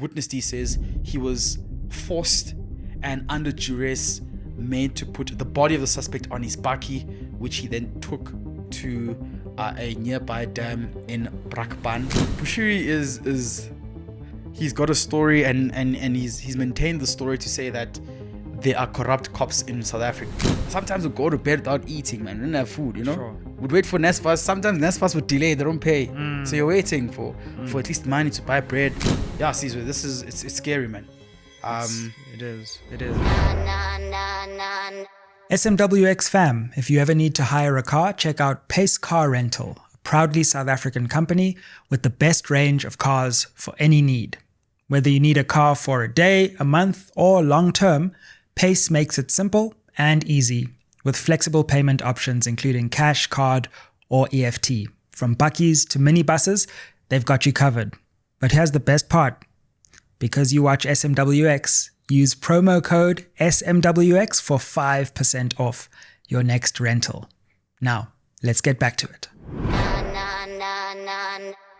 Witness D says he was forced and under duress made to put the body of the suspect on his bakkie, which he then took to a nearby dam in Brakpan. Bushiri is he's got a story and he's maintained the story to say that there are corrupt cops in South Africa. Sometimes we go to bed without eating, man. We didn't have food, you know. Sure. We'd wait for NSFAS. Sometimes NSFAS would delay; they don't pay. So you're waiting for at least money to buy bread. Yeah, Caesar, it's scary, man. It is. SMWX fam, if you ever need to hire a car, check out Pace Car Rental, a proudly South African company with the best range of cars for any need. Whether you need a car for a day, a month, or long term, Pace makes it simple and easy with flexible payment options including cash, card, or EFT. From bakkies to minibuses, they've got you covered. But here's the best part. Because you watch SMWX, use promo code SMWX for 5% off your next rental. Now, let's get back to it.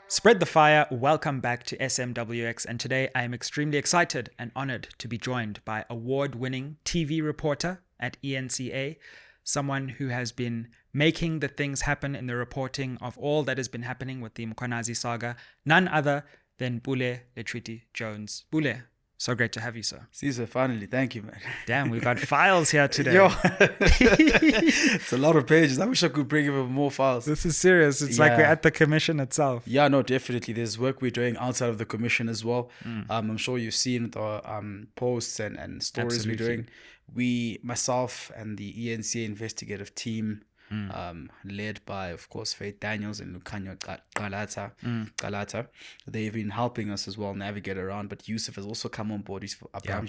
Spread the fire, welcome back to SMWX, and today I am extremely excited and honored to be joined by award-winning TV reporter at eNCA, someone who has been making the things happen in the reporting of all that has been happening with the Mkhwanazi saga, none other than Pule Letshwiti-Jones. Pule, so great to have you, sir. Caesar, finally, thank you, man. Damn, we've got files here today. Yo, it's a lot of pages. I wish I could bring even more files. This is serious. It's like we're at the commission itself. Yeah, no, definitely. There's work we're doing outside of the commission as well. I'm sure you've seen the posts and stories Absolutely. we're doing. Myself and the eNCA investigative team, led by, of course, Faith Daniels and Galata. They've been helping us as well navigate around. But Yusuf has also come on board. He's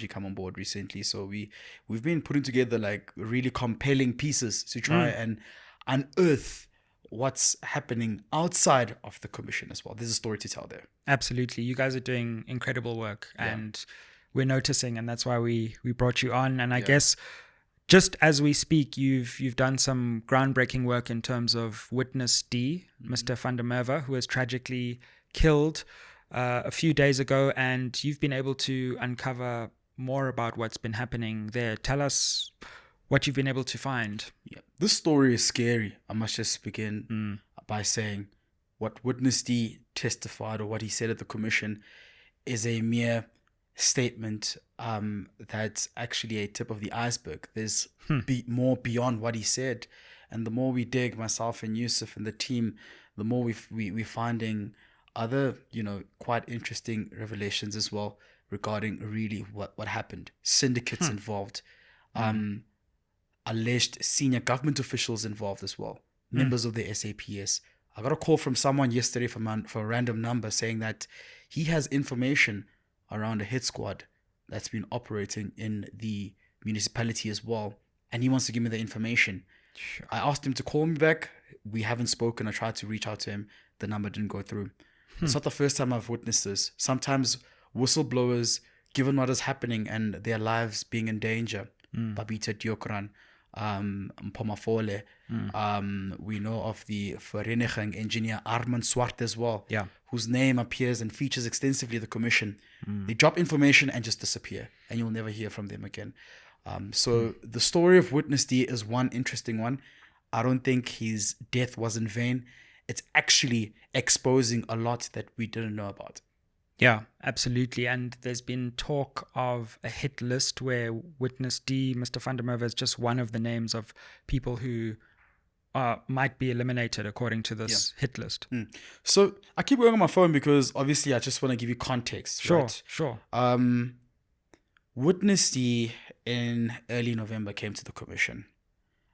come on board recently. So we've been putting together like really compelling pieces to try and unearth what's happening outside of the commission as well. There's a story to tell there. Absolutely. You guys are doing incredible work and we're noticing, and that's why we brought you on. And I guess just as we speak, you've done some groundbreaking work in terms of Witness D, Mr. van der Merwe, who was tragically killed a few days ago, and you've been able to uncover more about what's been happening there. Tell us what you've been able to find. Yeah. This story is scary. I must just begin by saying what Witness D testified, or what he said at the commission, is a mere statement that's actually a tip of the iceberg. There's more beyond what he said, and the more we dig, myself and Yusuf and the team, the more we're finding other quite interesting revelations as well regarding really what happened. Syndicates involved, alleged senior government officials involved as well, members of the SAPS. I got a call from someone yesterday from a random number saying that he has information around a hit squad that's been operating in the municipality as well, and he wants to give me the information. Sure. I asked him to call me back. We haven't spoken. I tried to reach out to him. The number didn't go through. It's not the first time I've witnessed this. Sometimes whistleblowers, given what is happening and their lives being in danger, Babita Diokran, Mpomafole, we know of the Vereniging engineer Armand Swart as well, whose name appears and features extensively at the commission. They drop information and just disappear, and you'll never hear from them again. So the story of Witness D is one interesting one. I don't think his death was in vain. It's actually exposing a lot that we didn't know about. Yeah, absolutely. And there's been talk of a hit list where Witness D, Mr. van der Merwe, is just one of the names of people who might be eliminated according to this hit list. So I keep going on my phone because obviously I just want to give you context. Sure. Witness D in early November came to the commission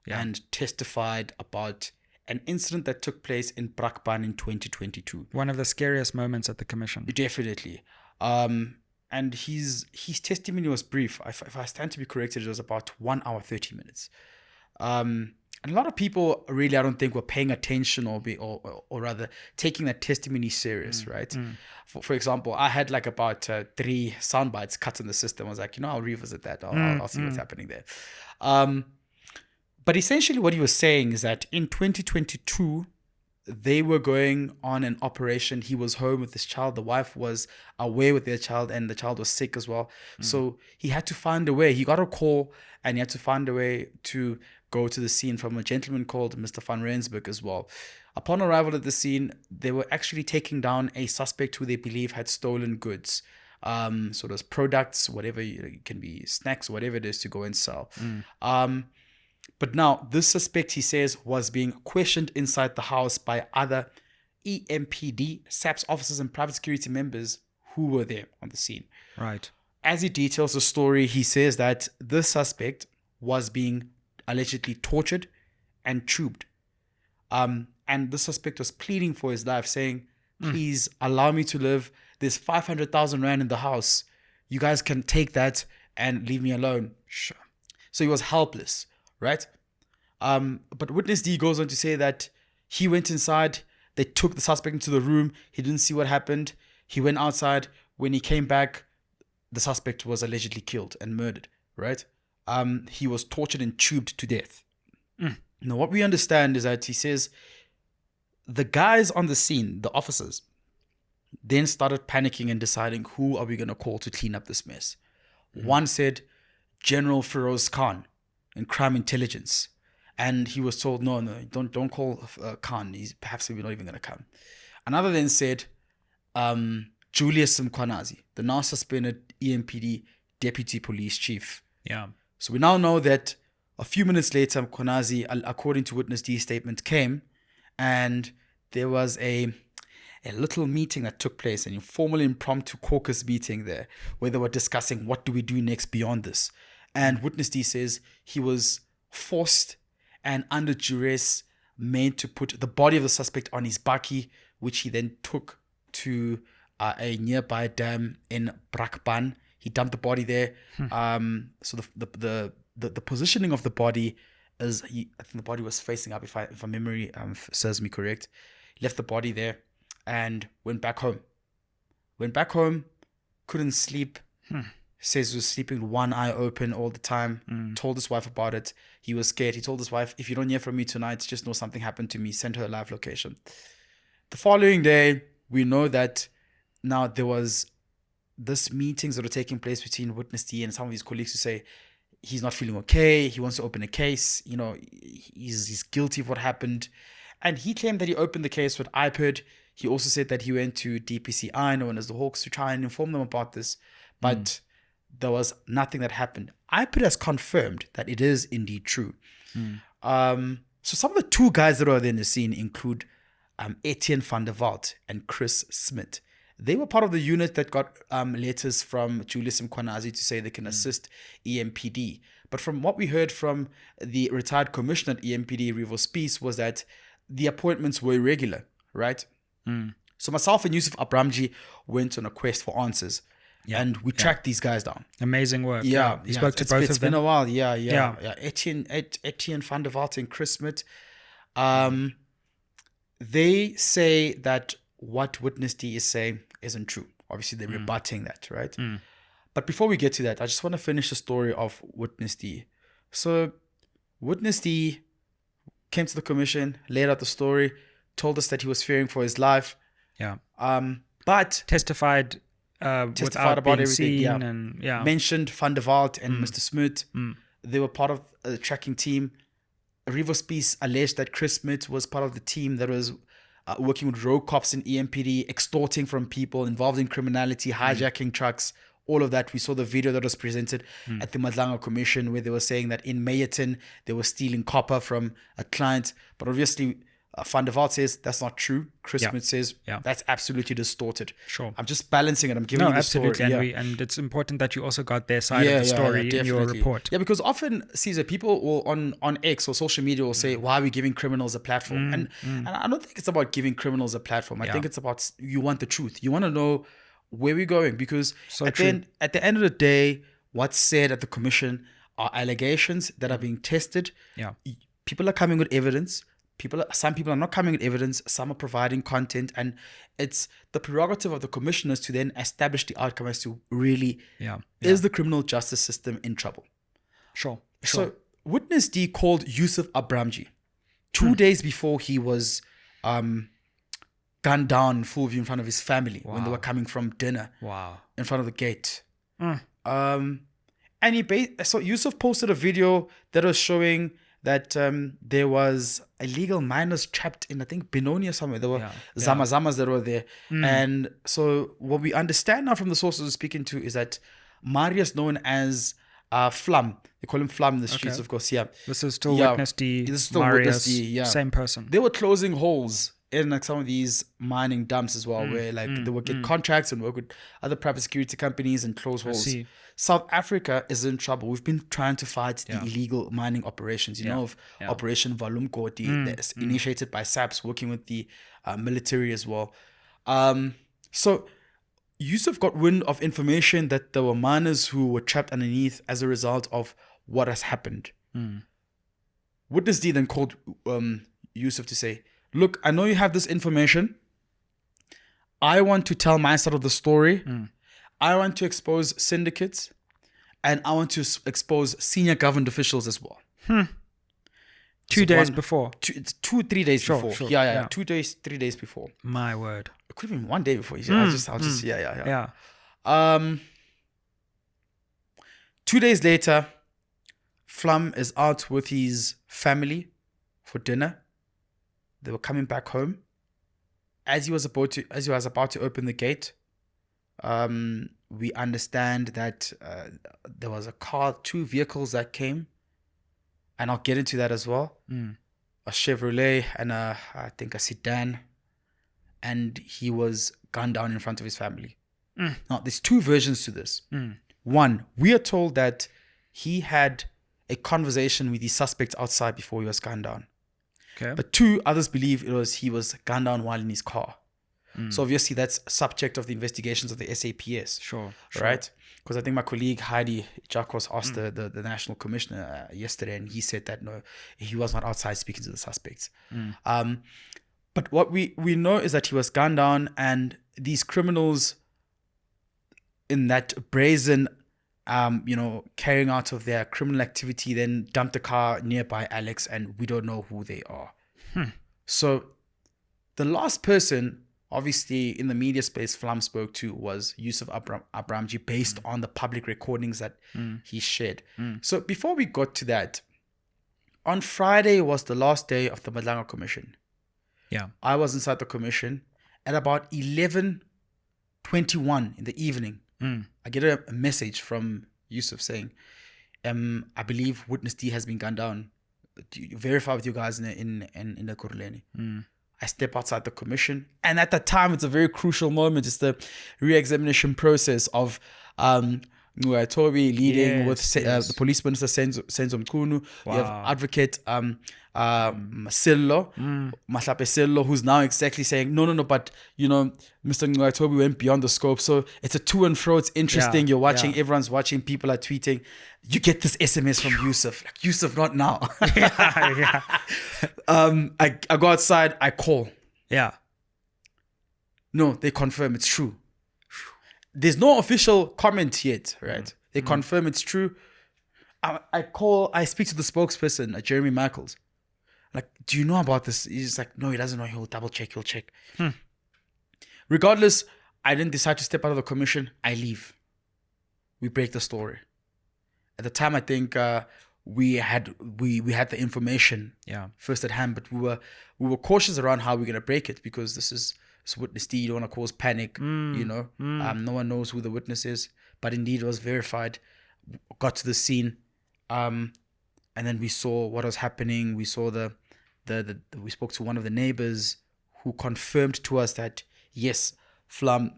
and testified about an incident that took place in Brakpan in 2022. One of the scariest moments at the commission. Definitely. And his testimony was brief. If I stand to be corrected, it was about 1 hour, 30 minutes. And a lot of people really, I don't think, were paying attention or rather taking that testimony serious, right? For example, I had like about 3 sound bites cut in the system. I was like, I'll revisit that. I'll see what's happening there. But essentially what he was saying is that in 2022, they were going on an operation. He was home with his child. The wife was away with their child, and the child was sick as well. So he had to find a way. He got a call, and he had to find a way to go to the scene from a gentleman called Mr. van Rensburg as well. Upon arrival at the scene, they were actually taking down a suspect who they believe had stolen goods. So those products, whatever, it can be snacks, whatever it is, to go and sell. But now, this suspect, he says, was being questioned inside the house by other EMPD, SAPS officers and private security members who were there on the scene. Right. As he details the story, he says that this suspect was being allegedly tortured and tubed. And the suspect was pleading for his life, saying, please allow me to live. There's 500,000 Rand in the house. You guys can take that and leave me alone. Sure. So he was helpless. Right? But witness D goes on to say that he went inside, they took the suspect into the room, he didn't see what happened, he went outside, when he came back, the suspect was allegedly killed and murdered, right? He was tortured and tubed to death. Now what we understand is that he says the guys on the scene, the officers, then started panicking and deciding, who are we going to call to clean up this mess? One said, General Feroz Khan in crime intelligence, and he was told, no, don't call Khan, he's perhaps we're not even going to come. Another then said Julius Mkhwanazi, the now suspended EMPD deputy police chief. Yeah. So we now know that a few minutes later, Mkhwanazi, according to witness D's statement, came, and there was a little meeting that took place, an informal impromptu caucus meeting there, where they were discussing what do we do next beyond this. And witness D says he was forced and under duress made to put the body of the suspect on his bakkie, which he then took to a nearby dam in Brakpan. He dumped the body there. So the positioning of the body is, I think the body was facing up, if my memory serves me correct. He left the body there and went back home. Couldn't sleep. Says he was sleeping with one eye open all the time. Told his wife about it. He was scared. He told his wife, if you don't hear from me tonight, just know something happened to me. Send her a live location. The following day, we know that now there was this meetings that were taking place between witness D and some of his colleagues who say he's not feeling okay. He wants to open a case. He's guilty of what happened. And he claimed that he opened the case with iPad. He also said that he went to DPCI, known as the Hawks, to try and inform them about this. But there was nothing that happened. iPad has confirmed that it is indeed true. So some of the two guys that are there in the scene include Etienne van der Walt and Chris Smith. They were part of the unit that got letters from Julius Mkhwanazi to say they can assist EMPD. But from what we heard from the retired commissioner at EMPD, Revo Spies, was that the appointments were irregular, right? So myself and Yusuf Abramji went on a quest for answers. And we tracked these guys down. Amazing work. You spoke to both of them. It's been a while. Etienne van der Walt and Chris Smith. They say that what witness D is saying isn't true. Obviously, they're rebutting that, right? But before we get to that, I just want to finish the story of witness D. So witness D came to the commission, laid out the story, told us that he was fearing for his life. But testified about everything. Seen and mentioned Van der Walt and Mr. Smith. They were part of the tracking team. Revo Spies alleged that Chris Smith was part of the team that was working with road cops in EMPD, extorting from people, involved in criminality, hijacking trucks, all of that. We saw the video that was presented at the Madlanga Commission where they were saying that in Meyerton, they were stealing copper from a client. But obviously, Van der Walt says that's not true. Chris Smith says that's absolutely distorted. Sure. I'm just balancing it. I'm giving you the absolutely. story. And it's important that you also got their side of the story in your report. Yeah, because often, Caesar, people will on X or social media will say, why are we giving criminals a platform? And I don't think it's about giving criminals a platform. I think it's about, you want the truth. You want to know where we're going, because at the end of the day, what's said at the commission are allegations that are being tested. People are coming with evidence. Some people are not coming with evidence. Some are providing content, and it's the prerogative of the commissioners to then establish the outcome as to really is the criminal justice system in trouble. Sure. So witness D called Yusuf Abramji 2 days before he was gunned down in full view in front of his family when they were coming from dinner. Wow. In front of the gate. And so Yusuf posted a video that was showing that there was illegal miners trapped in, I think, Benoni or somewhere. There were Zamazamas that were there. And so what we understand now from the sources we're speaking to is that Marius, known as Flum, they call him Flum in the streets, of course, This is still Witness D, This is still Marius, Witness D, same person. They were closing holes in like some of these mining dumps as well, where like they would get contracts and work with other private security companies and close holes. South Africa is in trouble. We've been trying to fight the illegal mining operations, you know, of Operation Valumkoti, that's initiated by SAPS, working with the military as well. So Yusuf got wind of information that there were miners who were trapped underneath as a result of what has happened. Witness D then called Yusuf to say, look, I know you have this information. I want to tell my side of the story. I want to expose syndicates, and I want to expose senior government officials as well. 2 days before. 3 days before. Sure. 2 days, 3 days before. My word. It could have been 1 day before. I'll just 2 days later, Flum is out with his family for dinner. They were coming back home. As he was about to open the gate, we understand that there was a car, 2 vehicles that came, and I'll get into that as well. A Chevrolet and I think a sedan, and he was gunned down in front of his family. Now, there's 2 versions to this. One, we are told that he had a conversation with the suspect outside before he was gunned down. Okay. But 2, others believe he was gunned down while in his car. So obviously that's subject of the investigations of the SAPS. Sure. Right? Because I think my colleague Heidi Jacobs asked the National Commissioner yesterday, and he said that no, he was not outside speaking to the suspects. But what we know is that he was gunned down, and these criminals in that brazen carrying out of their criminal activity then dumped the car nearby Alex, and we don't know who they are. So the last person, obviously, in the media space, Flum spoke to was Yusuf Abramji, based on the public recordings that he shared. So before we got to that, on Friday was the last day of the Madlanga Commission. I was inside the commission at about 11:21 in the evening. I get a message from Yusuf saying, I believe Witness D has been gunned down. Verify with you guys in the Kuruleni. I step outside the commission, and at that time, it's a very crucial moment. It's the re-examination process of Toby leading with the police minister Senzo Mkhunu. You have advocate Mahlape Sello, who's now exactly saying no, but Mr. Toby went beyond the scope. So it's a to and fro. It's interesting. You're watching, everyone's watching, people are tweeting. You get this SMS from Yusuf, like, Yusuf, not now. I go outside, I call. No, they confirm it's true. There's no official comment yet, right? They confirm it's true. I speak to the spokesperson, Jeremy Michaels. Like, do you know about this? He's like, no, he doesn't know. He'll double check. He'll check. Regardless, I didn't decide to step out of the commission. I leave. We break the story. At the time, I think we had the information first at hand, but we were cautious around how we're gonna break it, because this is Witness D. You don't want to cause panic. No one knows who the witness is, but indeed it was verified. Got to the scene, and then we saw what was happening. We saw we spoke to one of the neighbors who confirmed to us that yes, Flum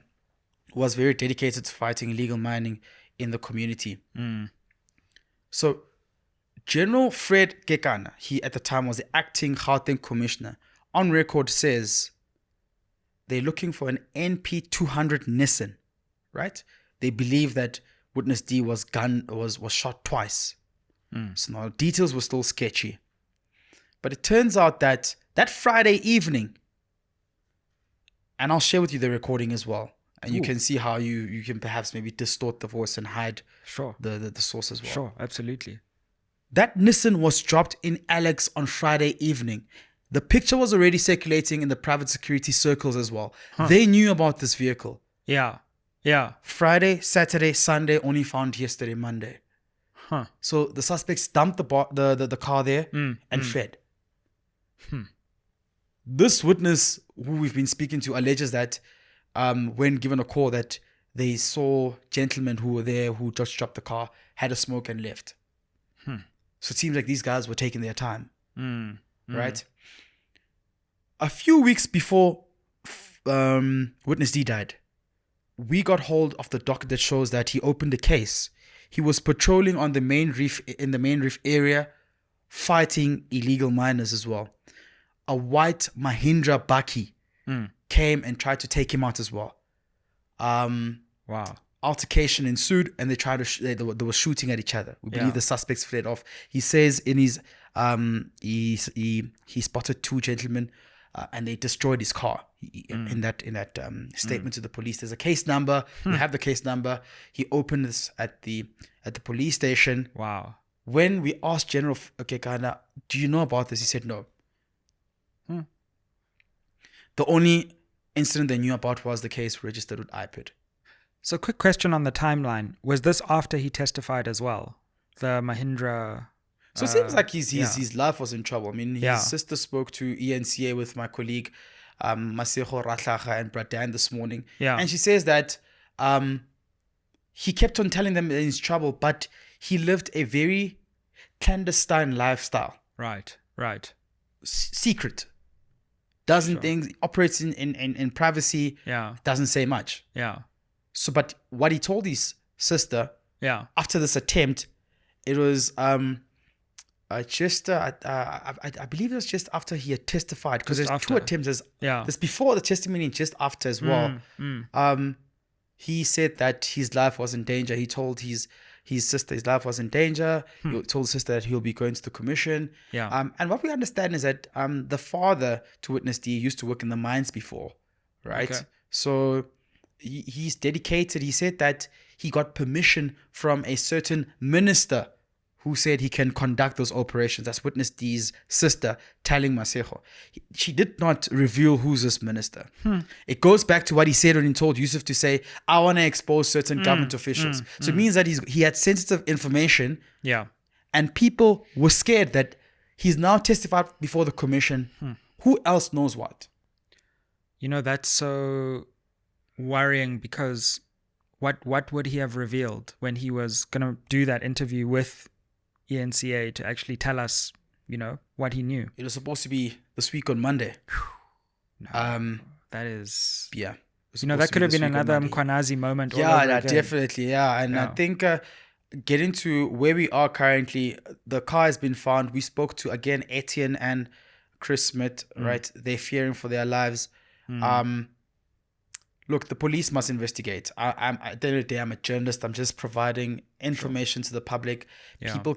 was very dedicated to fighting illegal mining in the community. So General Fred Kekana, he at the time was the acting Gauteng commissioner, on record says they're looking for an NP 200 Nissan, right? They believe that Witness D was shot twice. So now details were still sketchy. But it turns out that Friday evening, and I'll share with you the recording as well, and you can see how you can perhaps maybe distort the voice and hide the source as well. Sure, absolutely. That Nissan was dropped in Alex on Friday evening. The picture was already circulating in the private security circles as well. They knew about this vehicle. Yeah. Yeah. Friday, Saturday, Sunday, only found yesterday, Monday. Huh. So the suspects dumped the car there and fled. This witness, who we've been speaking to, alleges that when given a call that they saw gentlemen who were there who just dropped the car, had a smoke and left. So it seems like these guys were taking their time. Right? A few weeks before Witness D died, we got hold of the docket that shows that he opened a case. He was patrolling on the main reef, in the main reef area, fighting illegal miners as well. A white Mahindra Bakkie came and tried to take him out as well. Wow. Altercation ensued, and they tried to they were shooting at each other. We believe the suspects fled off. He says in his he spotted two gentlemen, and they destroyed his car. In that statement to the police, there's a case number. We have the case number. He opened this at the police station. Wow. When we asked General Kekana, do you know about this? He said no. The only incident they knew about was the case registered with IPID. So quick question on the timeline. Was this after he testified as well? The Mahindra... So it seems like his life was in trouble. I mean, his sister spoke to eNCA with my colleague Masego Ratlaga and Bradan this morning. Yeah. And she says that he kept on telling them that he's in trouble, but he lived a very clandestine lifestyle. Right. Secret. Doesn't things, operates in privacy. Yeah. Doesn't say much. Yeah. So, but what he told his sister after this attempt, it was I believe it was just after he had testified, because there's two attempts. There's before the testimony and just after as well. He said that his life was in danger. He told his sister his life was in danger. He told his sister that he'll be going to the commission. And what we understand is that the father to Witness D used to work in the mines before, right? Okay. So he's dedicated. He said that he got permission from a certain minister who said he can conduct those operations. That's Witness D's sister telling Masego. She did not reveal who's this minister. It goes back to what he said when he told Yusuf to say, I want to expose certain government officials. So it means that he had sensitive information. Yeah. And people were scared that he's now testified before the commission. Who else knows what? You know, that's so worrying, because what would he have revealed when he was going to do that interview with eNCA to actually tell us, you know, what he knew? It was supposed to be this week on Monday. That is... Yeah. You know, that could have been another Mkhwanazi moment. Definitely. Yeah. And I think getting to where we are currently, the car has been found. We spoke to, again, Etienne and Chris Smith, right? They're fearing for their lives. Look, the police must investigate. At the end of the day, I'm a journalist. I'm just providing information to the public. People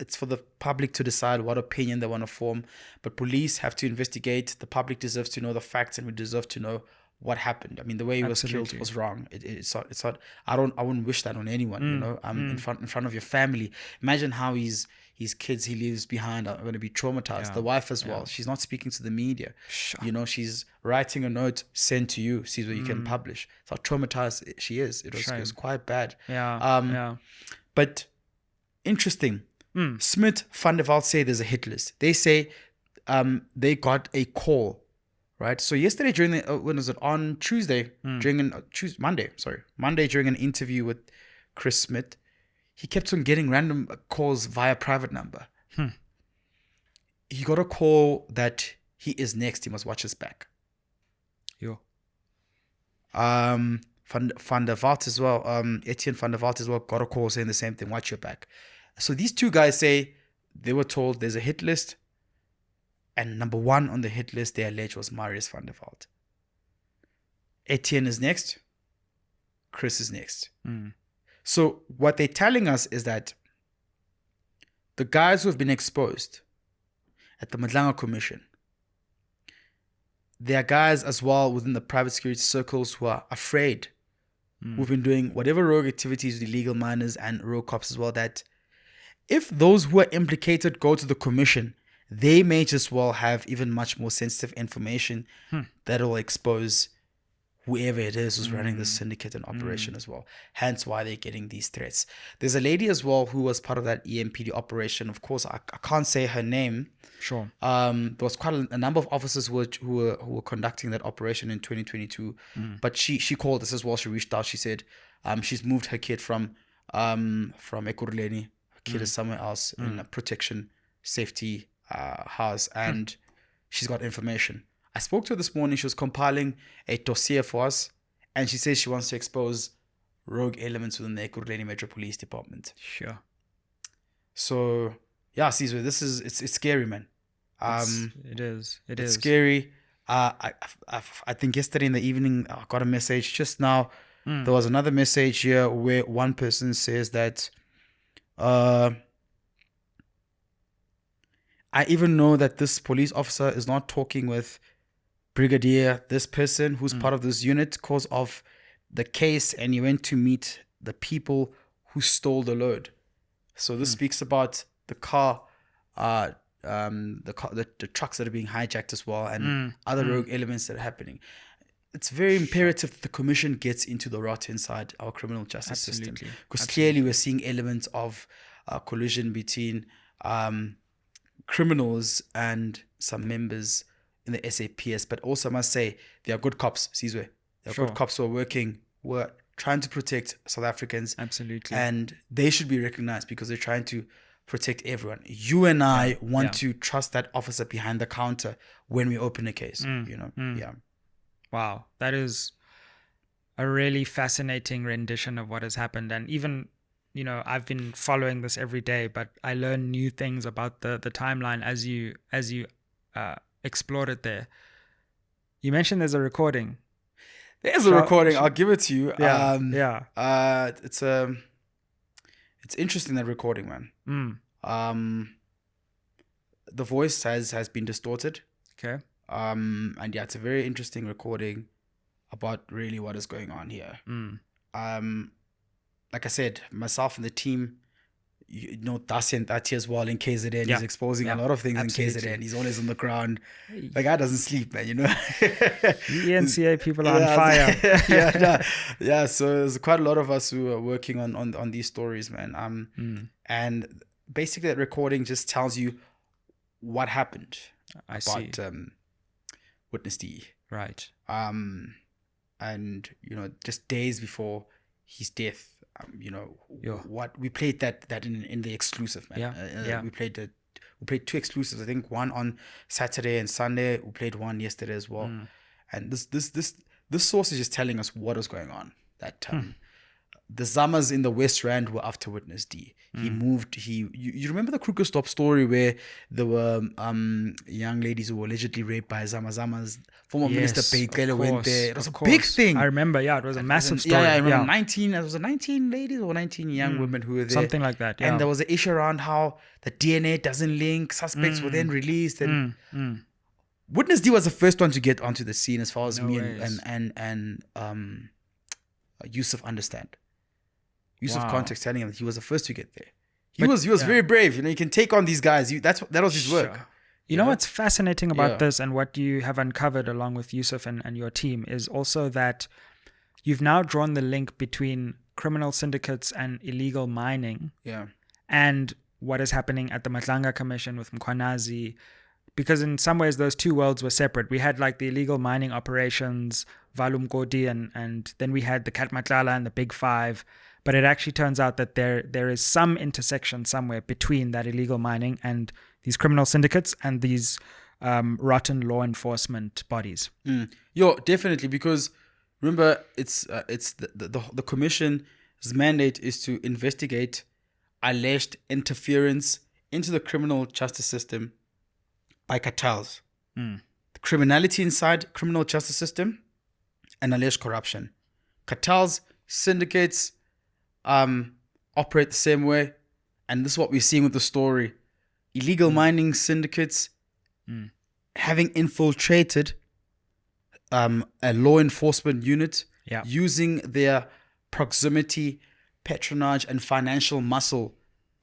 it's for the public to decide what opinion they want to form. But police have to investigate. The public deserves to know the facts, and we deserve to know what happened. I mean, the way he was killed was wrong. It's not. I wouldn't wish that on anyone. You know, in front of your family. Imagine how his kids he leaves behind are going to be traumatized. The wife as well. She's not speaking to the media. You know, she's writing a note sent to you, sees what you can publish. That's how traumatized she is. It was quite bad. But interesting. Smith, Van der Walt say there's a hit list. They say they got a call. Right. So yesterday when was it? On Tuesday, Monday during an interview with Chris Smith, he kept on getting random calls via private number. He got a call that he is next. He must watch his back. Van der Walt as well. Etienne Van der Walt as well got a call saying the same thing. Watch your back. So these two guys say they were told there's a hit list. And number one on the hit list, they allege, was Marius Van der Walt. Etienne is next. Chris is next. So what they're telling us is that the guys who have been exposed at the Madlanga Commission, there are guys as well within the private security circles who are afraid, who've been doing whatever rogue activities with illegal miners and rogue cops as well, that if those who are implicated go to the commission they may just well have even much more sensitive information that'll expose whoever it is who's running the syndicate and operation as well. Hence why they're getting these threats. There's a lady as well who was part of that EMPD operation. Of course, I can't say her name. Sure. There was quite a number of officers who were conducting that operation in 2022. But she called us as well. She reached out. She said she's moved her kid from Ekurhuleni. Her kid is somewhere else in a protection safety house, and she's got information. I spoke to her this morning. She was compiling a dossier for us, and she says she wants to expose rogue elements within the Ekurhuleni Metro Police Department. Sure. So yeah, Sizwe, this is it's scary, man. It is. It's scary. I think yesterday in the evening I got a message just now. There was another message here where one person says that I even know that this police officer is not talking with Brigadier, this person who's part of this unit, because of the case, and he went to meet the people who stole the load. So this speaks about the car, the trucks that are being hijacked as well, and other rogue elements that are happening. It's very imperative that the commission gets into the rot inside our criminal justice system, because clearly we're seeing elements of collusion between criminals and some members in the SAPS. But also I must say, they are good cops, Sizwe. They are good cops who are trying to protect South Africans. Absolutely. And they should be recognized because they're trying to protect everyone. You and I want to trust that officer behind the counter when we open a case, Yeah. Wow. That is a really fascinating rendition of what has happened. And even, I've been following this every day, but I learn new things about the timeline as you explored it there. You mentioned there's a recording. There's a recording. I'll give it to you. It's interesting, that recording, man. The voice has been distorted. Okay. And it's a very interesting recording about really what is going on here. Like I said, myself and the team, Dasi and Tati as well in KZN. He's exposing a lot of things in KZN. He's always on the ground. The guy doesn't sleep, man, The eNCA people are on fire. So there's quite a lot of us who are working on these stories, man. And basically that recording just tells you what happened about Witness D. Right. And just days before his death, what we played that in the exclusive, man. We played two exclusives. I think one on Saturday and Sunday. We played one yesterday as well. And this source is just telling us what is going on. That the Zamas in the West Rand were after Witness D. He moved. You remember the Krugerstop story where there were young ladies who were allegedly raped by Zamas. Former Minister Bekele went there. It was a big thing. I remember. Yeah, it was a massive story. I remember 19. It was 19 ladies or 19 young women who were there. Something like that. Yeah. And there was an issue around how the DNA doesn't link. Suspects were then released. And Witness D was the first one to get onto the scene, as far as and Yusuf understand. Yusuf context telling him that he was the first to get there. He was very brave. You can take on these guys. That was his work. You know what's fascinating about this, and what you have uncovered along with Yusuf and your team, is also that you've now drawn the link between criminal syndicates and illegal mining. Yeah. And what is happening at the Madlanga Commission with Mkhwanazi, because in some ways those two worlds were separate. We had like the illegal mining operations, Valum Kodi, and then we had the Cat Matlala and the Big Five. But it actually turns out that there is some intersection somewhere between that illegal mining and these criminal syndicates and these rotten law enforcement bodies. Definitely, because remember, it's the commission's mandate is to investigate alleged interference into the criminal justice system by cartels, the criminality inside criminal justice system, and alleged corruption. Cartels, syndicates operate the same way, and this is what we're seeing with the story. Illegal mining syndicates having infiltrated a law enforcement unit, using their proximity, patronage, and financial muscle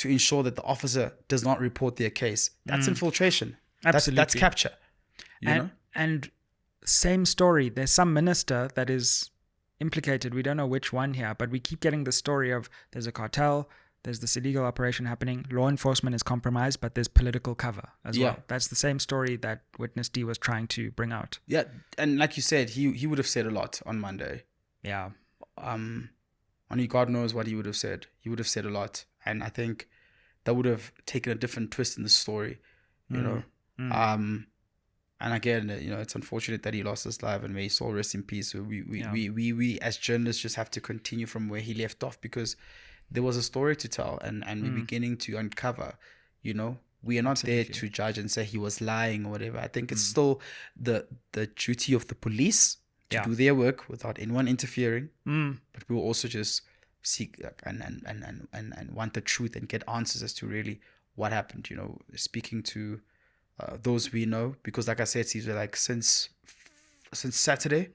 to ensure that the officer does not report their case. That's infiltration. Absolutely. That's capture. You know? And same story. There's some minister that is implicated. We don't know which one here, but we keep getting the story of there's a cartel, there's this illegal operation happening, law enforcement is compromised, but there's political cover as well. That's the same story that Witness D was trying to bring out. Yeah, and like you said, he would have said a lot on Monday. Yeah. Only God knows what he would have said. He would have said a lot, and I think that would have taken a different twist in the story, you know. And again, you know, it's unfortunate that he lost his life, and may his soul rest in peace. So we as journalists just have to continue from where he left off, because there was a story to tell, and we're beginning to uncover, you know. We are not there to judge and say he was lying or whatever. I think it's still the duty of the police to do their work without anyone interfering. But we will also just seek and want the truth and get answers as to really what happened, you know, speaking to those we know, because like I said, Caesar, like since Saturday,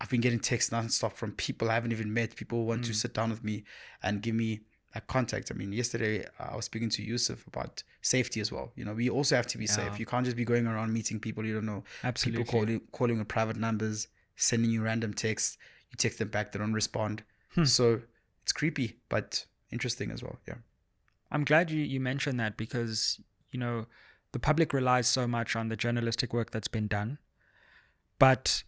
I've been getting texts nonstop from people I haven't even met. People who want to sit down with me and give me a contact. I mean, yesterday I was speaking to Yusuf about safety as well. You know, we also have to be safe. You can't just be going around meeting people you don't know. Absolutely. People calling with private numbers, sending you random texts. You text them back, they don't respond. So it's creepy, but interesting as well. Yeah. I'm glad you mentioned that, because, you know, the public relies so much on the journalistic work that's been done, but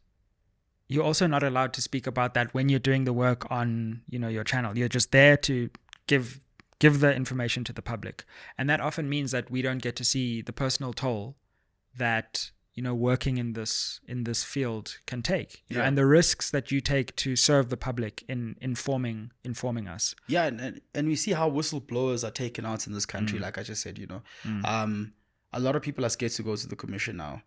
you're also not allowed to speak about that when you're doing the work on, you know, your channel. You're just there to give the information to the public, and that often means that we don't get to see the personal toll that, you know, working in this field can take, you know, and the risks that you take to serve the public in informing us. Yeah, and we see how whistleblowers are taken out in this country. Like I just said, you know, a lot of people are scared to go to the commission now.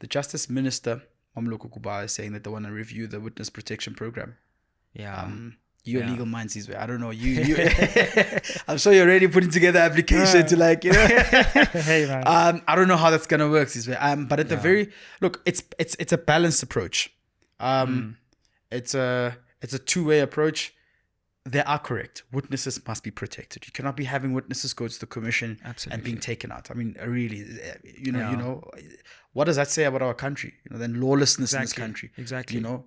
The Justice Minister, Mamloko Kuba, is saying that they want to review the witness protection program. Yeah. Your legal minds is where I don't know. You I'm sure you're already putting together an application to, like, you know. Hey, man. I don't know how that's gonna work this way. But at the very look, it's a balanced approach. It's a two-way approach. They are correct. Witnesses must be protected. You cannot be having witnesses go to the commission and being taken out. I mean, really, you know, what does that say about our country? You know, then lawlessness in this country. Exactly. You know,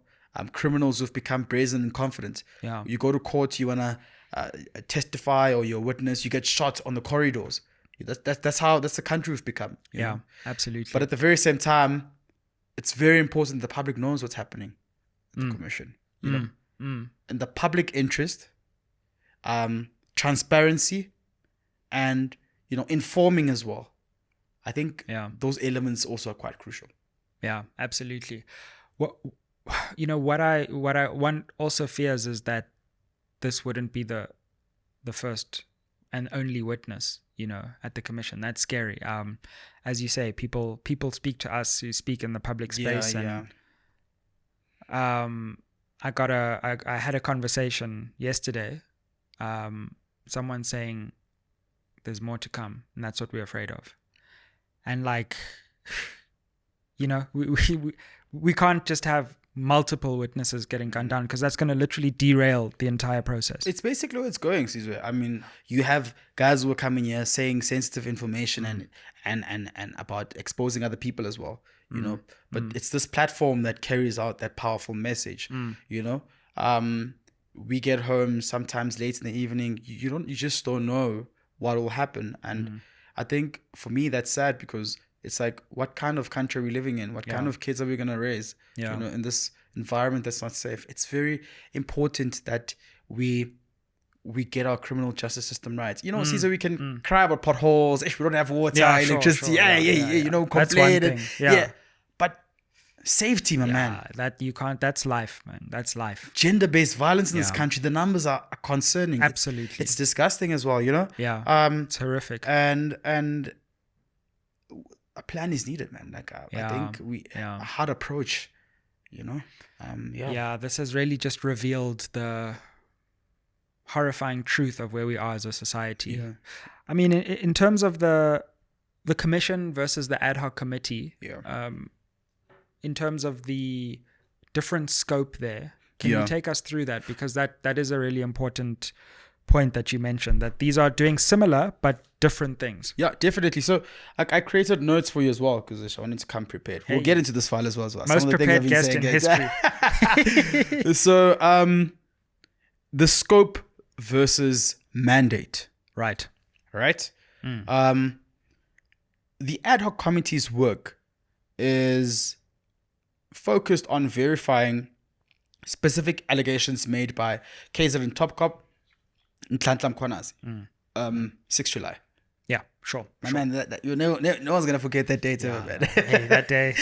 criminals who've become brazen and confident. Yeah. You go to court, you wanna testify or you're a witness, you get shot on the corridors. That's the country we've become. You know? Absolutely. But at the very same time, it's very important the public knows what's happening at the commission. You know, in the public interest, transparency, and, you know, informing as well. I think those elements also are quite crucial. Yeah, absolutely. What I one also fears is that this wouldn't be the first and only witness, you know, at the commission. That's scary. As you say, people speak to us who speak in the public space, I had a conversation yesterday. Someone saying there's more to come, and that's what we're afraid of. And, like, you know, we can't just have multiple witnesses getting gunned down, because that's going to literally derail the entire process. It's basically where it's going, Caesar. I mean, you have guys who are coming here saying sensitive information and about exposing other people as well, you know. But it's this platform that carries out that powerful message, you know. We get home sometimes late in the evening. You just don't know what will happen, and I think for me that's sad, because it's like, what kind of country are we living in? What kind of kids are we going to raise? You know, in this environment that's not safe. It's very important that we get our criminal justice system right. You know, Caesar, we can cry about potholes, if we don't have water, electricity, you know, complain. But safety, my man. That you can't. That's life, man. That's life. Gender-based violence in this country, the numbers are concerning. Absolutely. It's disgusting as well, you know? Yeah. It's horrific. And a plan is needed, man. Like, I think a hard approach, you know? This has really just revealed the horrifying truth of where we are as a society. I mean, in terms of the commission versus the ad hoc committee, in terms of the different scope there, can you take us through that? Because that is a really important point that you mentioned, that these are doing similar but different things. Yeah, definitely. So I created notes for you as well because I wanted to come prepared. We'll get into this file as well. Most prepared guest in history. So the scope versus mandate. Right. Right? The ad hoc committee's work is focused on verifying specific allegations made by KZN Top Cop and Mkhwanazi. 6 July. Yeah, sure. My man, no one's going to forget that date ever, man. Hey, that day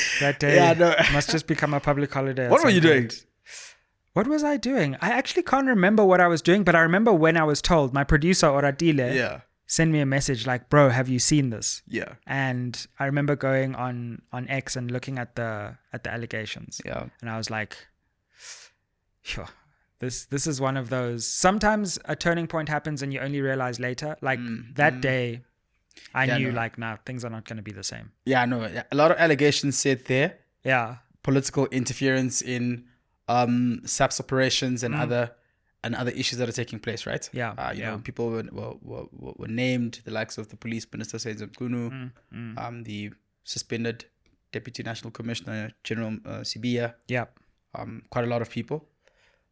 must just become a public holiday. What were you doing? What was I doing? I actually can't remember what I was doing, but I remember when I was told. My producer, Oratile, sent me a message like, bro, have you seen this? Yeah. And I remember going on X and looking at the allegations. Yeah. And I was like, sure. This is one of those. Sometimes a turning point happens and you only realize later. Like that day, I knew nah, things are not going to be the same. Yeah, I know. A lot of allegations said there. Yeah. Political interference in SAPS operations and other issues that are taking place, right? Yeah. You know, people were named, the likes of the police minister Faizan, the suspended Deputy National Commissioner General Sibia. Yeah. Quite a lot of people.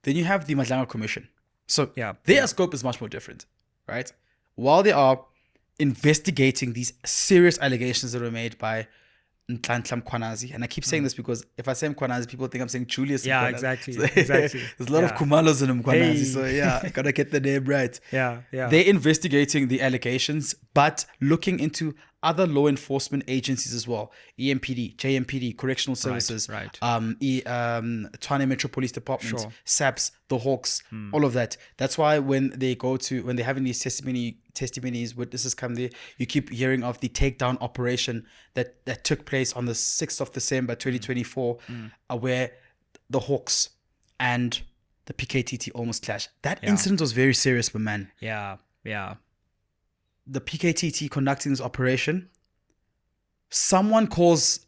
Then you have the Madlanga Commission. So their scope is much more different, right? While they are investigating these serious allegations that were made by Mkhwanazi, and I keep saying this because if I say Mkhwanazi, people think I'm saying Julius. Yeah, exactly. Exactly. There's a lot of Kumalos in Mkhwanazi, so gotta get the name right. Yeah. They're investigating the allegations, but looking into other law enforcement agencies as well: EMPD, JMPD, Correctional Services, Tshwane Metro Police Department, SAPS, the Hawks, all of that. That's why when they're having these testimonies, witnesses come there, you keep hearing of the takedown operation that took place on the 6th of December 2024, where the Hawks and the PKTT almost clashed. That incident was very serious, my man. Yeah. The PKTT conducting this operation, someone calls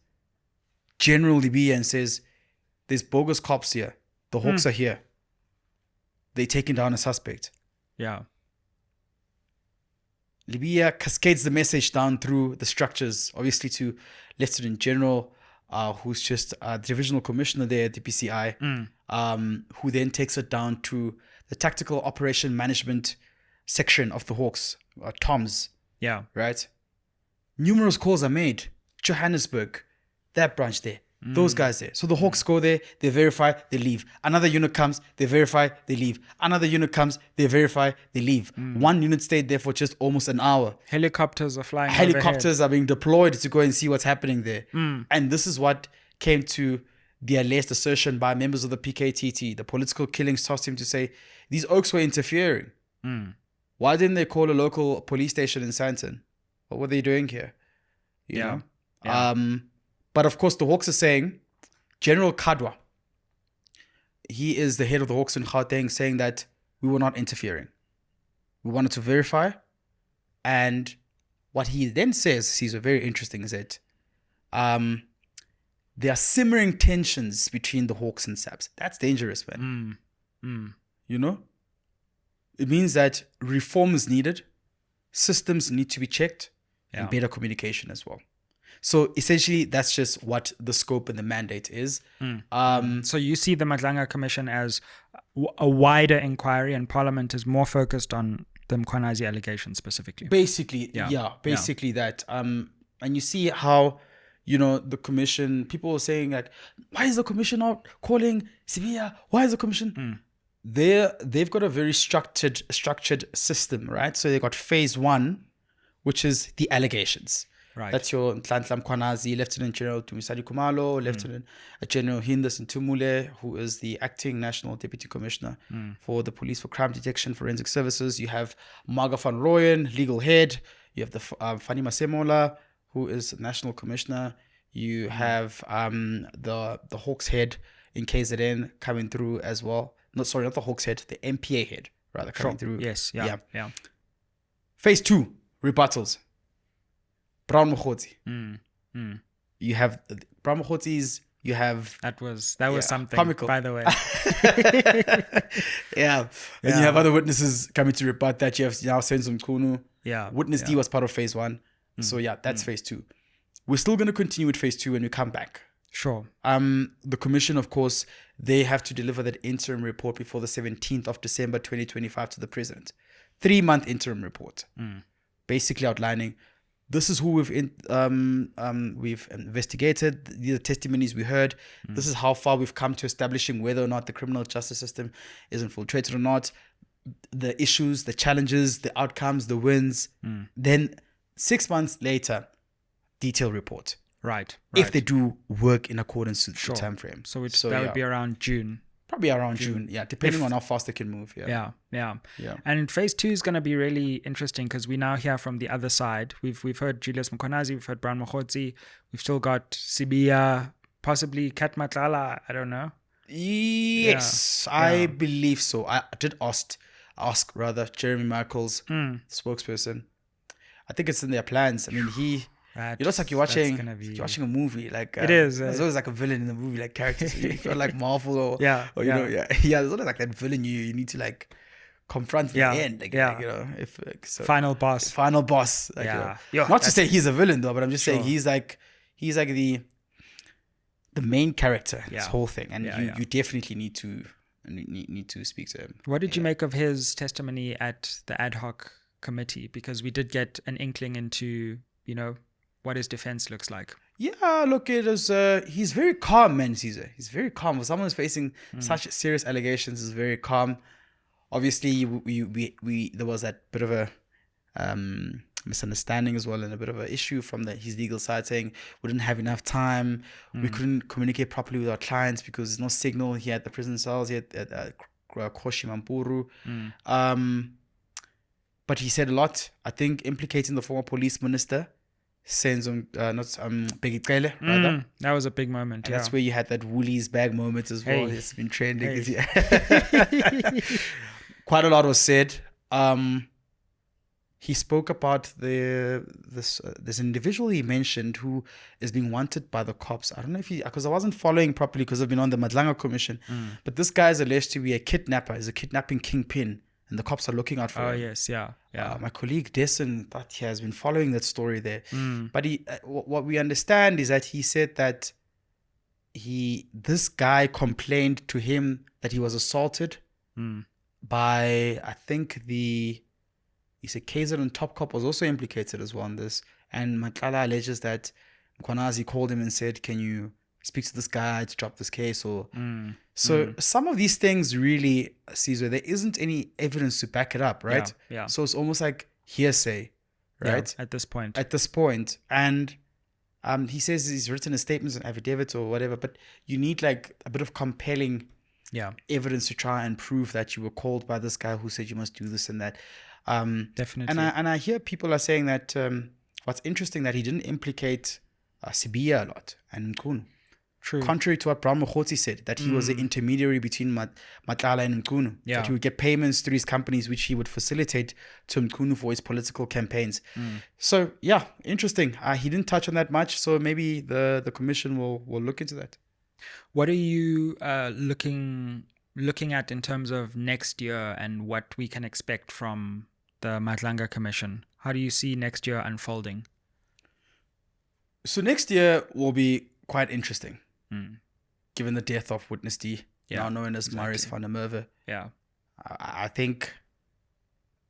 General Libya and says, there's bogus cops here. The Hawks are here. They're taking down a suspect. Yeah. Libya cascades the message down through the structures, obviously to Lieutenant General, who's just Divisional Commissioner there at the PCI, who then takes it down to the Tactical Operation Management section of the Hawks, TOMS. Yeah. Right? Numerous calls are made. Johannesburg, that branch there, those guys there. So the Hawks go there, they verify, they leave. Another unit comes, they verify, they leave. Another unit comes, they verify, they leave. One unit stayed there for just almost an hour. Helicopters are flying. Helicopters are being deployed to go and see what's happening there. And this is what came to the alleged assertion by members of the PKTT. The political killings tossed him to say, these oaks were interfering. Why didn't they call a local police station in Sandton? What were they doing here? You know? But of course, the Hawks are saying, General Kadwa, he is the head of the Hawks in Gauteng, saying that we were not interfering. We wanted to verify. And what he then says, he's very interesting, is that there are simmering tensions between the Hawks and SAPS. That's dangerous, man. You know? It means that reform is needed, systems need to be checked, and better communication as well. So essentially, that's just what the scope and the mandate is. So you see the Madlanga Commission as a wider inquiry, and Parliament is more focused on the Mkhwanazi allegations specifically. Basically, that. And you see how, the commission, people are saying like, why is the commission not calling Sibia? Why is the commission... They've got a very structured system, right? So they got phase 1, which is the allegations. Right. That's your Mkhwanazi, Lieutenant General Tumisani Kumalo, Lieutenant General Hindas Ntumule, who is the acting National Deputy Commissioner for the Police for Crime Detection, Forensic Services. You have Marga van Rooyen, legal head. You have the Fani Masemola, who is National Commissioner. You have the Hawks head in KZN coming through as well. Not the Hawks head, the MPA head, rather, coming through. Yes, yeah. Phase 2, rebuttals. Brown Mkhwanazi. You have Brown Mkhwanazi's You have That was something, comical, by the way. And you have other witnesses coming to rebut that. You have now Senzo Mkhunu. Witness D was part of phase 1. So that's phase 2. We're still going to continue with phase 2 when we come back. Sure. The commission, of course, they have to deliver that interim report before the 17th of December 2025 to the president. 3-month interim report, basically outlining this is who we've investigated, these are testimonies we heard, this is how far we've come to establishing whether or not the criminal justice system is infiltrated or not, the issues, the challenges, the outcomes, the wins. Then 6 months later, detailed report. Right. If they do work in accordance with the time frame. So that would be around June. Probably around June, depending on how fast they can move. Yeah. And phase 2 is going to be really interesting because we now hear from the other side. We've heard Julius Mkhwanazi, we've heard Brown Mokgotsi, we've still got Sibiya, possibly Kat Matlala, I don't know. Yes, I believe so. I did ask Jeremy Michaels, spokesperson. I think it's in their plans. I mean, it looks like you're watching a movie. Like it is. There's always like a villain in the movie, like characters. You feel like Marvel or there's always like that villain you need to like confront in the end. Like, final boss. Like, not to say he's a villain though, but I'm just saying he's like the main character. This whole thing, and you definitely need to speak to him. What did you make of his testimony at the ad hoc committee? Because we did get an inkling into what his defense looks like. Yeah, look, it is. He's very calm, man. Caesar. He's very calm. For someone who's facing such serious allegations, he's very calm. Obviously, we there was that bit of a misunderstanding as well, and a bit of an issue from his legal side, saying we didn't have enough time, we couldn't communicate properly with our clients because there's no signal here at the prison cells, here at Khoshi Mampuru. But he said a lot, I think, implicating the former police minister, Begicele, rather. That was a big moment. That's where you had that Woolies bag moment as well. It's been trending. Quite a lot was said. He spoke about this individual he mentioned who is being wanted by the cops. I don't know if because I wasn't following properly because I've been on the Madlanga commission. But this guy is alleged to be a kidnapper. He's a kidnapping kingpin. And the cops are looking out for him. Oh, yes, yeah. My colleague Dessen thought he has been following that story there. But what we understand is that he said that this guy complained to him that he was assaulted by, I think he said KZN Top Cop was also implicated as well in this. And Matlala alleges that Mkhwanazi called him and said, can you speak to this guy to drop this case? Or some of these things really, Caesar, there isn't any evidence to back it up, right? Yeah. So it's almost like hearsay, right? At this point. And he says he's written a statement, an affidavit or whatever, but you need like a bit of compelling evidence to try and prove that you were called by this guy who said you must do this and that. Definitely. And I hear people are saying that what's interesting that he didn't implicate Sibiya a lot and Mkhunu. True. Contrary to what Brown Mokgotsi said, that he was the intermediary between Matlala and Mkhunu. That he would get payments through his companies, which he would facilitate to Mkhunu for his political campaigns. So, interesting. He didn't touch on that much, so maybe the commission will look into that. What are you looking at in terms of next year and what we can expect from the Madlanga Commission? How do you see next year unfolding? So next year will be quite interesting. Given the death of Witness D, now known as Marius van der Merwe. I think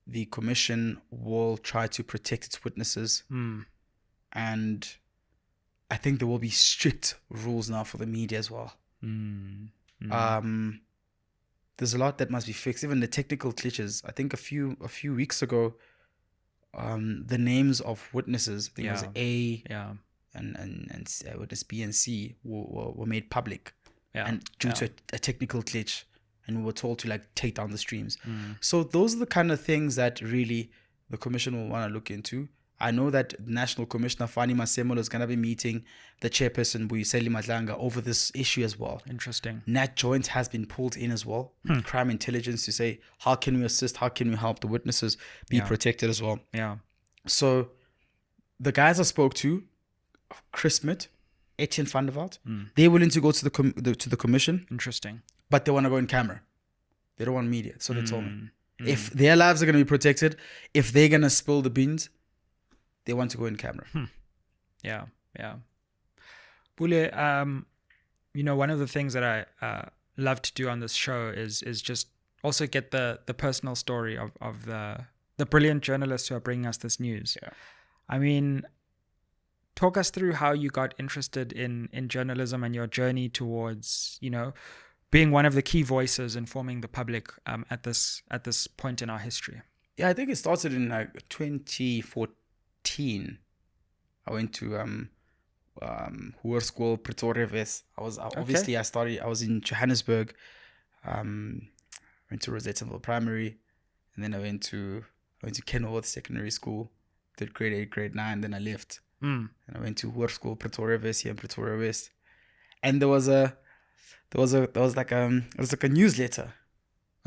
the commission will try to protect its witnesses. And I think there will be strict rules now for the media as well. There's a lot that must be fixed, even the technical glitches. I think a few weeks ago, the names of witnesses, I think it was A and witness B and C were made public, and due to a technical glitch, and we were told to like take down the streams. So those are the kind of things that really the commission will want to look into. I know that National Commissioner Fani Masemola is going to be meeting the chairperson Buyiseli Madlanga over this issue as well. Interesting. Nat Joint has been pulled in as well, crime intelligence, to say how can we assist, how can we help the witnesses be protected as well. Yeah. So the guys I spoke to, Chris Smith, Etienne van der Walt. They're willing to go to the commission, Interesting. but they want to go in camera. They don't want media. So they told me. If their lives are going to be protected, if they're going to spill the beans, they want to go in camera. Yeah. Pule, one of the things that I love to do on this show is just also get the personal story of the brilliant journalists who are bringing us this news. Yeah. I mean, talk us through how you got interested in journalism and your journey towards, being one of the key voices informing the public at this point in our history. Yeah, I think it started in 2014. I went to Hoërskool Pretoria West. I was in Johannesburg. Went to Rosettenville Primary, and then I went to Kenilworth Secondary School. Did grade 8, grade 9. Then I left, and I went to Hoërskool Pretoria West here in Pretoria West. And there was like a newsletter.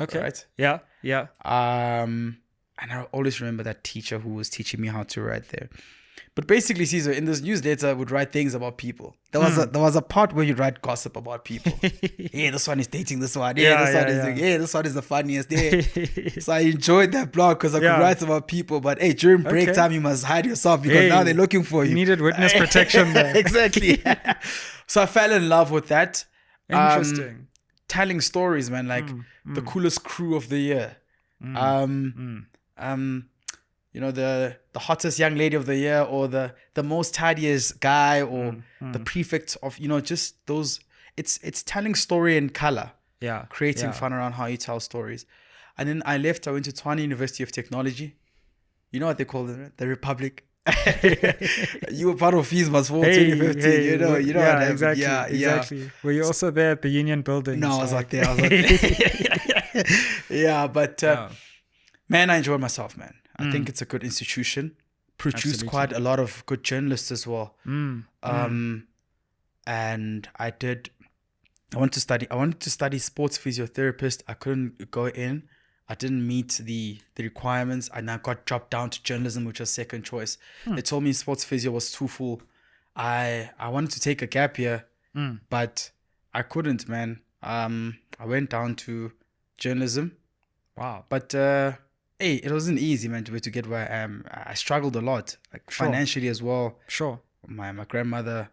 Okay. Right. Yeah. And I always remember that teacher who was teaching me how to write there. But basically, Caesar, in this newsletter, I would write things about people. There was a part where you write gossip about people. Hey, this one is dating this one. This one is the funniest. Yeah. So I enjoyed that blog because I could write about people. But hey, during break time, you must hide yourself because now they're looking for you. You needed witness protection there. Exactly. So I fell in love with that. Interesting. Telling stories, man, like the coolest crew of the year. The hottest young lady of the year, or the most tidiest guy, or the prefect of, just those. It's telling story in color. Yeah. Creating fun around how you tell stories. And then I left. I went to Tshwane University of Technology. You know what they call it? The Republic. You were part of FISMAS for 2015. You know what I mean? Exactly. Were you also there at the Union Building? No, I was not there. But man, I enjoyed myself, man. I think it's a good institution. Produced quite a lot of good journalists as well. And I wanted to study sports physiotherapist. I couldn't go in. I didn't meet the requirements, and I got dropped down to journalism, which was second choice. They told me sports physio was too full. I wanted to take a gap year, but I couldn't, man. I went down to journalism. Wow. But hey, it wasn't easy, man, to get where I am. I struggled a lot, financially as well. Sure. My grandmother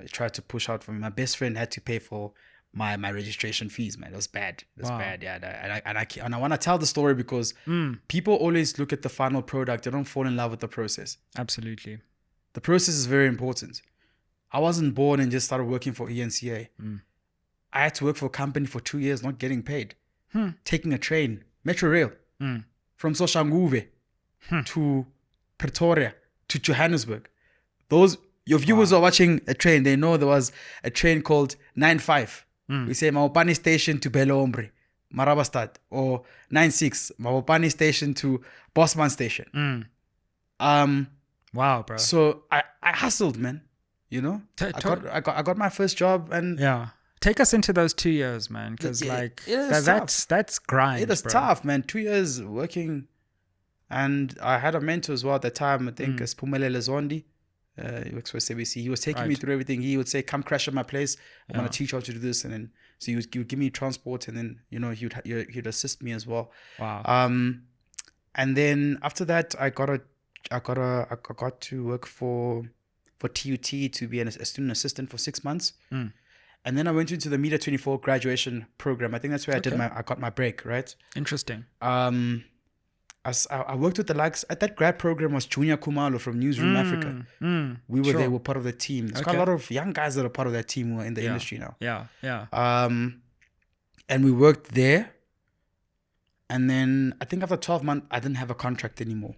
tried to push out for me. My best friend had to pay for my registration fees, man. It was bad. It was bad, yeah. And I want to tell the story because people always look at the final product. They don't fall in love with the process. Absolutely. The process is very important. I wasn't born and just started working for eNCA. I had to work for a company for 2 years, not getting paid. Taking a train, Metro Rail, from Soshanguve to Pretoria to Johannesburg. Your viewers are watching a train. They know there was a train called 95. We say Mawopani Station to Belombre, Marabastad, or 96, Mawopani Station to Bosman Station. Wow, bro. So I hustled, man. I got my first job, and take us into those 2 years, man, because that's grind. It was tough, man. 2 years working, and I had a mentor as well at the time. I think it's Pule Letshwiti-Jones. He works for SMWX. He was taking me through everything. He would say, "Come crash at my place. I'm gonna teach you how to do this." And then he would give me transport, and then he'd assist me as well. Wow. And then after that, I got to work for TUT to be a student assistant for 6 months. And then I went into the Media 24 graduation program. I think that's where I got my break, right? Interesting. I worked with the likes at that grad program was Junior Kumalo from Newsroom Africa. We were there, we're part of the team. There's quite a lot of young guys that are part of that team who are in the industry now. Yeah. And we worked there. And then I think after 12 months, I didn't have a contract anymore.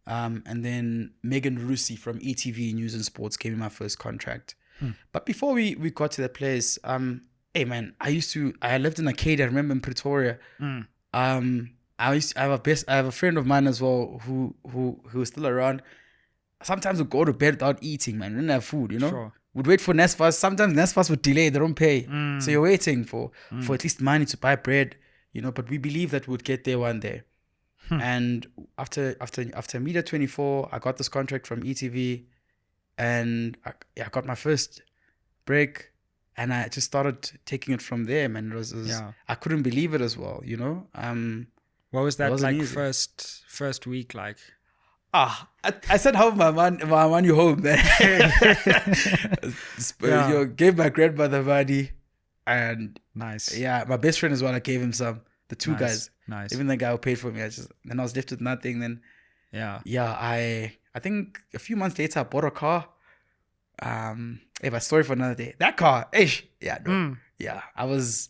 And then Megan Rusi from ETV News and Sports gave me my first contract. But before we got to that place, hey man, I lived in Arcadia, I remember in Pretoria. I have a friend of mine as well who's still around. Sometimes we'd go to bed without eating, man. We didn't have food, Sure. We'd wait for NSFAS. Sometimes NSFAS would delay, they don't pay. So you're waiting for at least money to buy bread, but we believe that we'd get there one day. And after Media 24, I got this contract from ETV. and I got my first break, and I just started taking it from there, man. It was I couldn't believe it as well, you know. What was that like easy. first week like? I sent home my money home, man. Gave my grandmother money, and nice. Yeah, my best friend as well. I gave him some. The two guys. Nice. Even the guy who paid for me, then I was left with nothing. Then I think a few months later I bought a car. A story for another day. That car, yeah, I was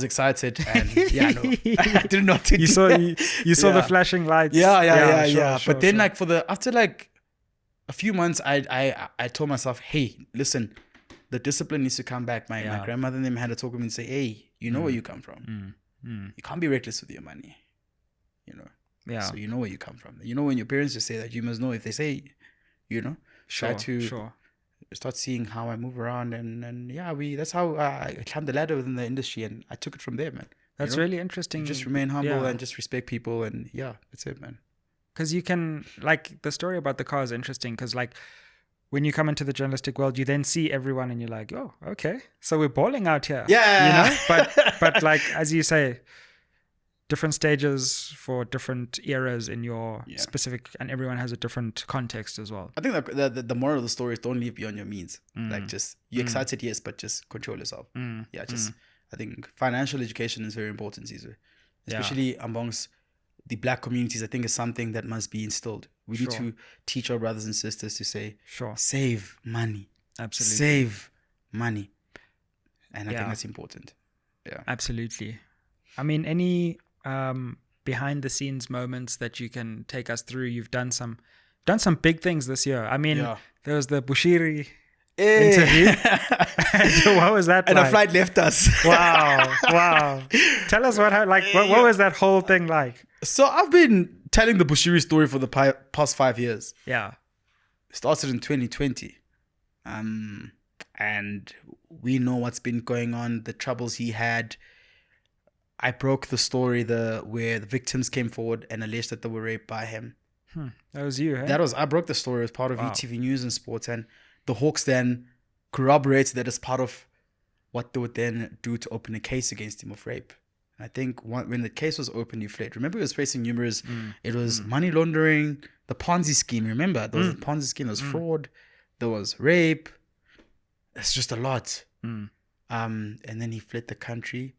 excited, and I didn't know what to do. You saw the flashing lights. Yeah. Sure, but then after a few months, I told myself, hey, listen, the discipline needs to come back. My grandmother and them had to talk with me and say, hey, you know where you come from. You can't be reckless with your money, you know. Yeah. So you know where you come from. You know, when your parents just say that, you must know. If they say, you know, try to start seeing how I move around, and that's how I climbed the ladder within the industry, and I took it from there, man. That's really interesting. Just remain humble and just respect people, and that's it, man. Because you can, like, the story about the car is interesting, because like when you come into the journalistic world, you then see everyone and you're like, oh, okay, so we're balling out here. Yeah. You know, but like, as you say, different stages for different eras in your specific, and everyone has a different context as well. I think the moral of the story is don't live beyond your means. Like, just, you're excited, yes, but just control yourself. I think financial education is very important, Caesar. Especially amongst the black communities. I think it's something that must be instilled. We need to teach our brothers and sisters to say, save money. Absolutely. Save money. And I think that's important. Yeah. Absolutely. I mean, any behind the scenes moments that you can take us through? You've done some big things this year. I mean, there was the Bushiri interview. What was that and like? a flight left us. Wow. Tell us what was that whole thing like? So I've been telling the Bushiri story for the past 5 years. Yeah. It started in 2020. And we know what's been going on, the troubles he had. I broke the story where the victims came forward and alleged that they were raped by him. That was you, hey? I broke the story as part of ETV News and Sports, and the Hawks then corroborated that as part of what they would then do to open a case against him of rape. And I think when the case was opened, he fled. Remember, he was facing numerous. It was money laundering, the Ponzi scheme. Remember, there was a Ponzi scheme. There was fraud. There was rape. It's just a lot. And then he fled the country,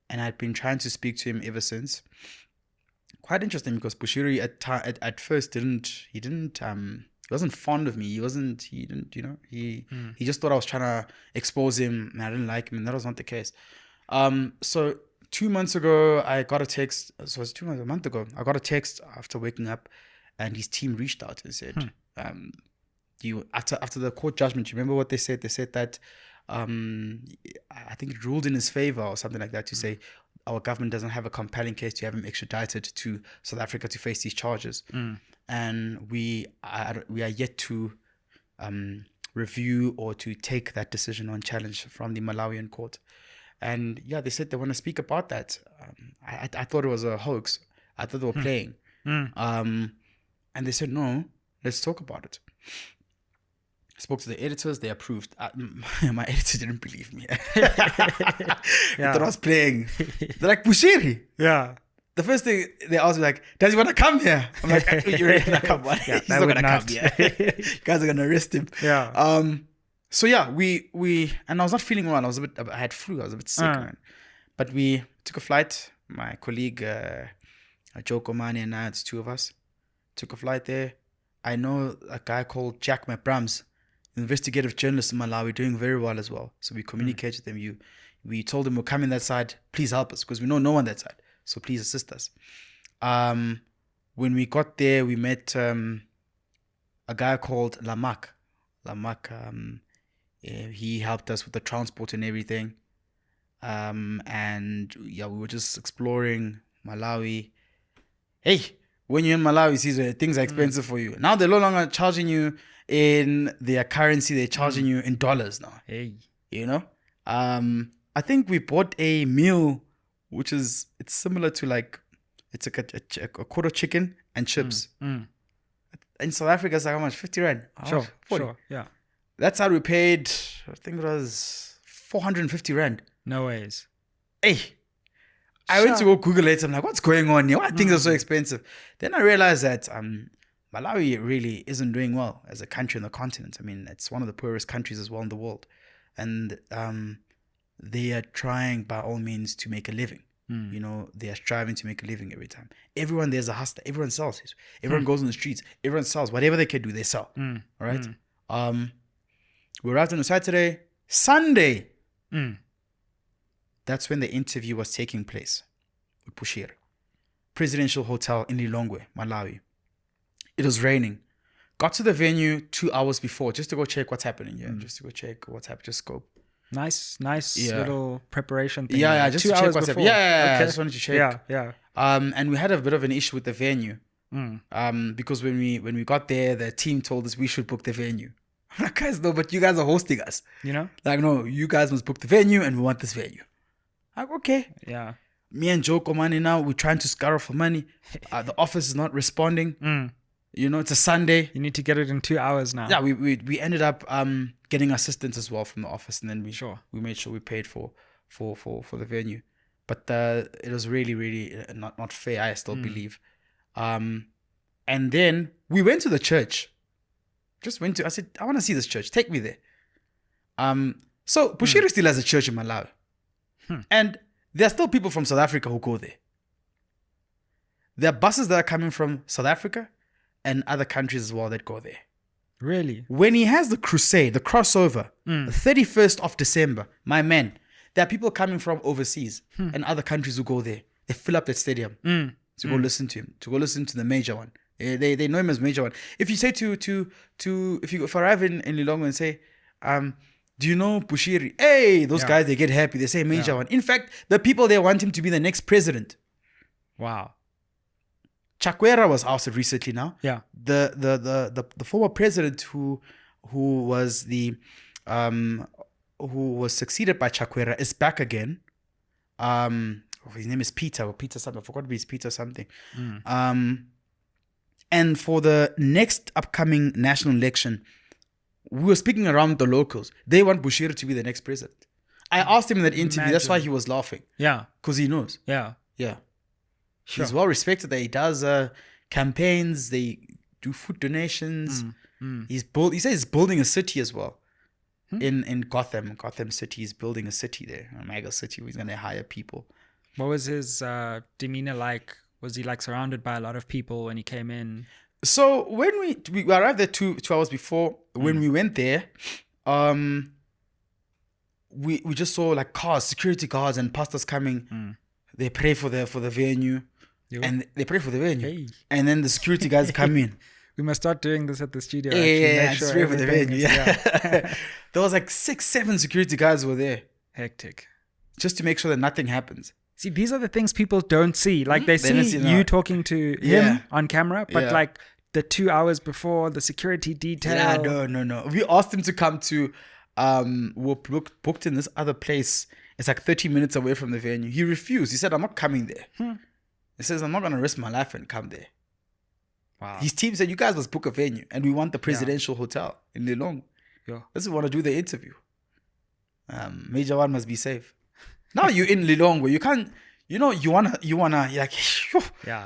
and I'd been trying to speak to him ever since. Quite interesting, because Bushiri at first he wasn't fond of me. He didn't, you know, he just thought I was trying to expose him, and I didn't like him, and that was not the case. So 2 months ago, I got a text. So it was a month ago. I got a text after waking up, and his team reached out and said, after the court judgment, you remember what they said? They said that I think it ruled in his favor or something like that, to say our government doesn't have a compelling case to have him extradited to South Africa to face these charges. And we are yet to review or to take that decision on challenge from the Malawian court. And they said they want to speak about that. I thought it was a hoax. I thought they were playing. And they said, no, let's talk about it. I spoke to the editors, they approved. My editor didn't believe me. They thought I was playing. They're like, Bushiri. Yeah. The first thing they asked me, like, does he want to come here? I'm like, you're ready to come on. He's not going to come here. You guys are going to arrest him. Yeah. So we and I was not feeling well. I had flu. I was a bit sick, man. But we took a flight. My colleague, Joe Komani, and I, it's two of us, took a flight there. I know a guy called Jack Mabrams, investigative journalist in Malawi, doing very well as well. So we communicated with them. We told them we're coming that side. Please help us, because we know no one that side. So please assist us. When we got there, we met a guy called Lamak. He helped us with the transport and everything. And we were just exploring Malawi. Hey, when you're in Malawi, Caesar, things are expensive for you. Now they're no longer charging you in their currency. They're charging you in dollars now. Hey, you know. I think we bought a meal, which is, it's similar to like, it's like a quarter chicken and chips. In South Africa, it's like how much? 50 rand. Sure, 40. sure, yeah. That's how we paid, I think it was 450 rand. No ways. Hey, I went to go Google it. I'm like, what's going on here? Why things are so expensive? Then I realized that Malawi really isn't doing well as a country on the continent. I mean, it's one of the poorest countries as well in the world. And they are trying by all means to make a living. You know, they are striving to make a living every time. Everyone there's a hustler. Everyone sells. Everyone goes on the streets. Everyone sells. Whatever they can do, they sell. All right? We arrived on a Saturday. Sunday. That's when the interview was taking place with Bushiri. Presidential Hotel in Lilongwe, Malawi. It was raining. Got to the venue 2 hours before just to go check what's happening. Yeah, just to go check what's happening. Just go. Nice little preparation thing. Yeah, just 2 to check hours what's before. happening. Yeah, Okay. I just wanted to check. Yeah. And we had a bit of an issue with the venue. Because when we got there, the team told us we should book the venue. I'm like, guys, no, but you guys are hosting us. You know? Like, no, you guys must book the venue and we want this venue. I'm like, okay. Yeah. Me and Joe Komani now, we're trying to scour for money. The office is not responding. You know, it's a Sunday. You need to get it in 2 hours now. Yeah, we ended up getting assistance as well from the office, and then we made sure we paid for the venue. But it was really not fair. I still believe. And then we went to the church. I said, I want to see this church. Take me there. So Bushiri still has a church in Malawi, and there are still people from South Africa who go there. There are buses that are coming from South Africa and other countries as well that go there. Really? When he has the crusade, the crossover, the 31st of December, my man, there are people coming from overseas and other countries who go there. They fill up that stadium to go listen to him, to go listen to the major one. They know him as major one. If you say if I arrive in Lilongwe and say, do you know Bushiri? Hey, those guys, they get happy. They say major one. In fact, the people there want him to be the next president. Wow. Chakwera was ousted recently now. Yeah. The former president who was succeeded by Chakwera is back again. His name is Peter something. I forgot to be Peter something. And for the next upcoming national election, we were speaking around the locals. They want Bushiri to be the next president. I asked him in that interview. That's why he was laughing. Yeah. Because he knows. Yeah. Yeah. Sure. He's well respected that he does campaigns. They do food donations. He says he's building a city as well in Gotham City. He's building a city there, a mega city where he's going to hire people. What was his demeanor like? Was he like surrounded by a lot of people when he came in? So when we arrived there 2 hours before, when we went there, we just saw like cars, security guards and pastors coming. They pray for the venue. And they pray for the venue. Hey. And then the security guys come in. We must start doing this at the studio. Yeah, just pray for the venue. Yeah. There was like 6-7 security guys were there. Hectic. Just to make sure that nothing happens. See, these are the things people don't see. Like they see you talking to him on camera, but like the 2 hours before, the security detail. Yeah, no. We asked him to come to, we're booked in this other place. It's like 30 minutes away from the venue. He refused. He said, I'm not coming there. He says, I'm not going to risk my life and come there. Wow. His team said, you guys must book a venue and we want the presidential hotel in Lilongwe. Yeah. This is want to do the interview. Major one must be safe. Now you're in Lilongwe. You can't, you wanna, you're like,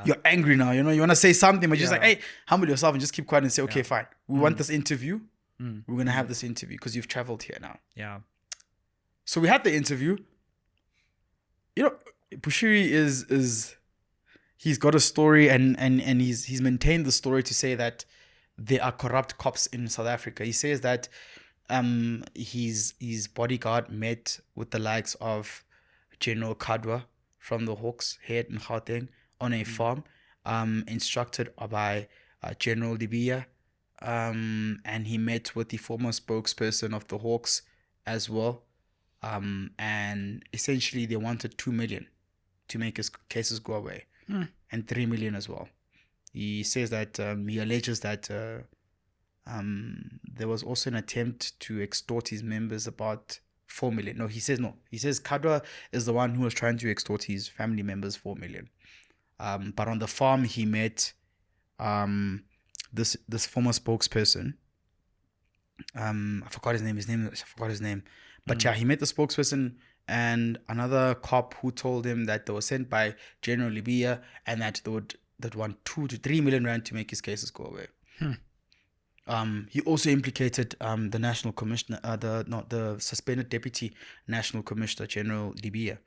you're angry now, you want to say something, but you're just like, hey, humble yourself and just keep quiet and say, okay, fine. We want this interview. We're going to have this interview because you've traveled here now. Yeah. So we had the interview. Bushiri is he's got a story and he's maintained the story to say that there are corrupt cops in South Africa. He says that his bodyguard met with the likes of General Kadwa from the Hawks head in Gauteng on a farm, instructed by General Libya, and he met with the former spokesperson of the Hawks as well, and essentially they wanted 2 million to make his cases go away, and 3 million as well. He says that he alleges that there was also an attempt to extort his members about 4 million. No, he says Kadwa is the one who was trying to extort his family members 4 million. But on the farm, he met this former spokesperson. I forgot his name. But yeah, he met the spokesperson and another cop who told him that they were sent by General Libya and that they'd want 2 to 3 million rand to make his cases go away. He also implicated the national commissioner, the suspended deputy national commissioner, General Libya,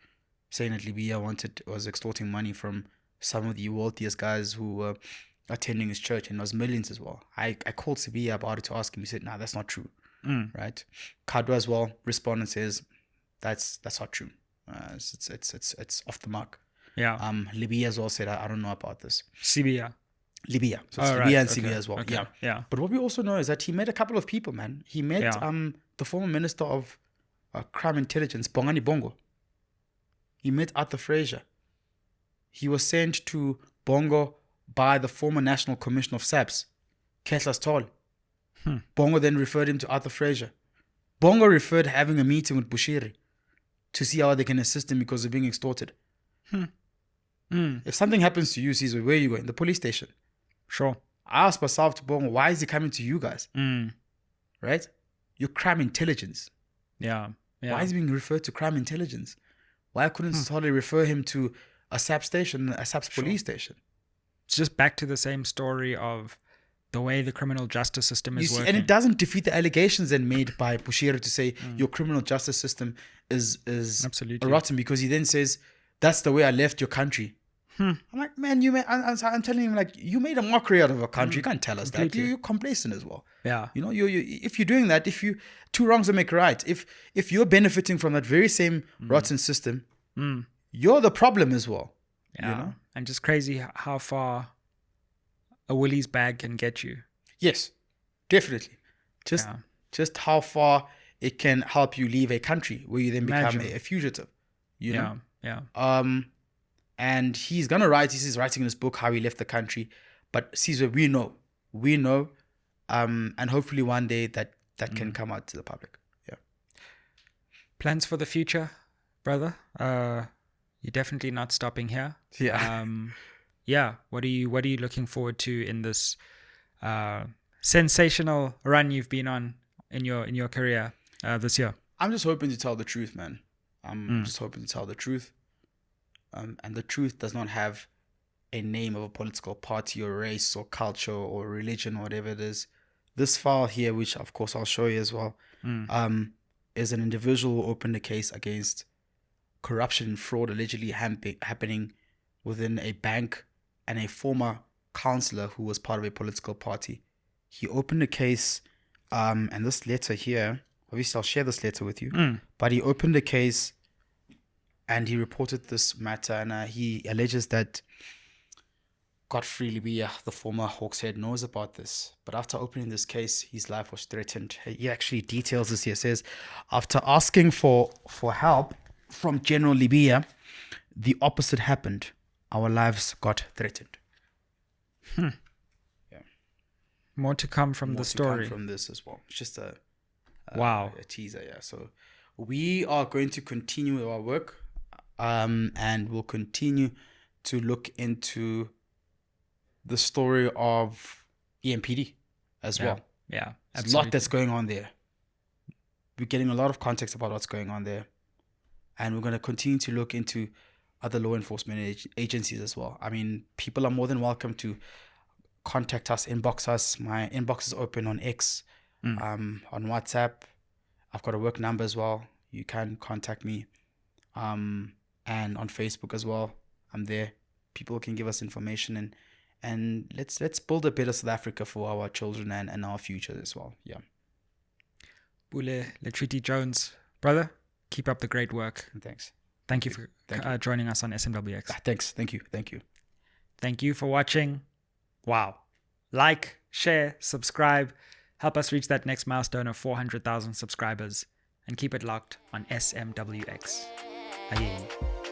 saying that Libya was extorting money from some of the wealthiest guys who were attending his church, and it was millions as well. I called Sibia about it to ask him. He said, "No, that's not true." Right? Kadwa as well responded and says, "That's not true. It's off the mark." Yeah. Libya as well said, "I don't know about this." Libya. So it's Libya and Sibia as well. Okay. Yeah. But what we also know is that he met a couple of people, man. He met the former minister of crime intelligence, Bongani Bongo. He met Arthur Fraser. He was sent to Bongo by the former National Commissioner of SAPS, Kehlas Toll. Bongo then referred him to Arthur Fraser. Bongo referred having a meeting with Bushiri to see how they can assist him because they're being extorted. If something happens to you, Caesar, where are you going? The police station. Sure. I asked myself to Bongo, why is he coming to you guys? Right? You're crime intelligence. Yeah. Why is he being referred to crime intelligence? Why couldn't Tolle refer him to a SAP station, a SAP's police station? It's just back to the same story of the way the criminal justice system is working. And it doesn't defeat the allegations then made by Bushiri to say your criminal justice system is absolutely rotten, because he then says, that's the way I left your country. I'm like, man, I'm telling him, like, you made a mockery out of a country. You can't tell us that. You're complacent as well. Yeah. You know, if you're doing that, two wrongs don't make a right. If you're benefiting from that very same rotten system, you're the problem as well. Yeah. You know? And just crazy how far a Willie's bag can get you. Yes, definitely. Just how far it can help you leave a country where you then become a fugitive. You know? Yeah. And he's gonna write. He's writing in his book how he left the country. But Caesar, we know, and hopefully one day that can come out to the public. Yeah. Plans for the future, brother? You're definitely not stopping here. Yeah. Yeah. What are you looking forward to in this sensational run you've been on in your career this year? I'm just hoping to tell the truth, man. I'm just hoping to tell the truth. And the truth does not have a name of a political party or race or culture or religion or whatever it is. This file here, which of course I'll show you as well, is an individual who opened a case against corruption and fraud allegedly happening within a bank and a former councillor who was part of a political party. He opened a case, and this letter here, obviously I'll share this letter with you, but he opened a case and he reported this matter, and he alleges that Godfrey Libya, the former Hawks head, knows about this. But after opening this case, his life was threatened. He actually details this here. Says, after asking for help from General Libya, the opposite happened. Our lives got threatened. Yeah. More to come from the story. More to come from this as well. It's just a teaser, yeah. So we are going to continue our work, and we'll continue to look into the story of EMPD as well. Yeah, there's a lot that's going on there. We're getting a lot of context about what's going on there. And we're going to continue to look into other law enforcement agencies as well. I mean, people are more than welcome to contact us, inbox us. My inbox is open on X, on WhatsApp. I've got a work number as well. You can contact me. And on Facebook as well. I'm there. People can give us information, and let's build a better South Africa for our children and our future as well. Yeah. Pule Letshwiti-Jones, brother, keep up the great work. Thanks. Thank you for joining us on SMWX. Thanks. Thank you. Thank you for watching. Wow. Like, share, subscribe. Help us reach that next milestone of 400,000 subscribers, and keep it locked on SMWX. Aye.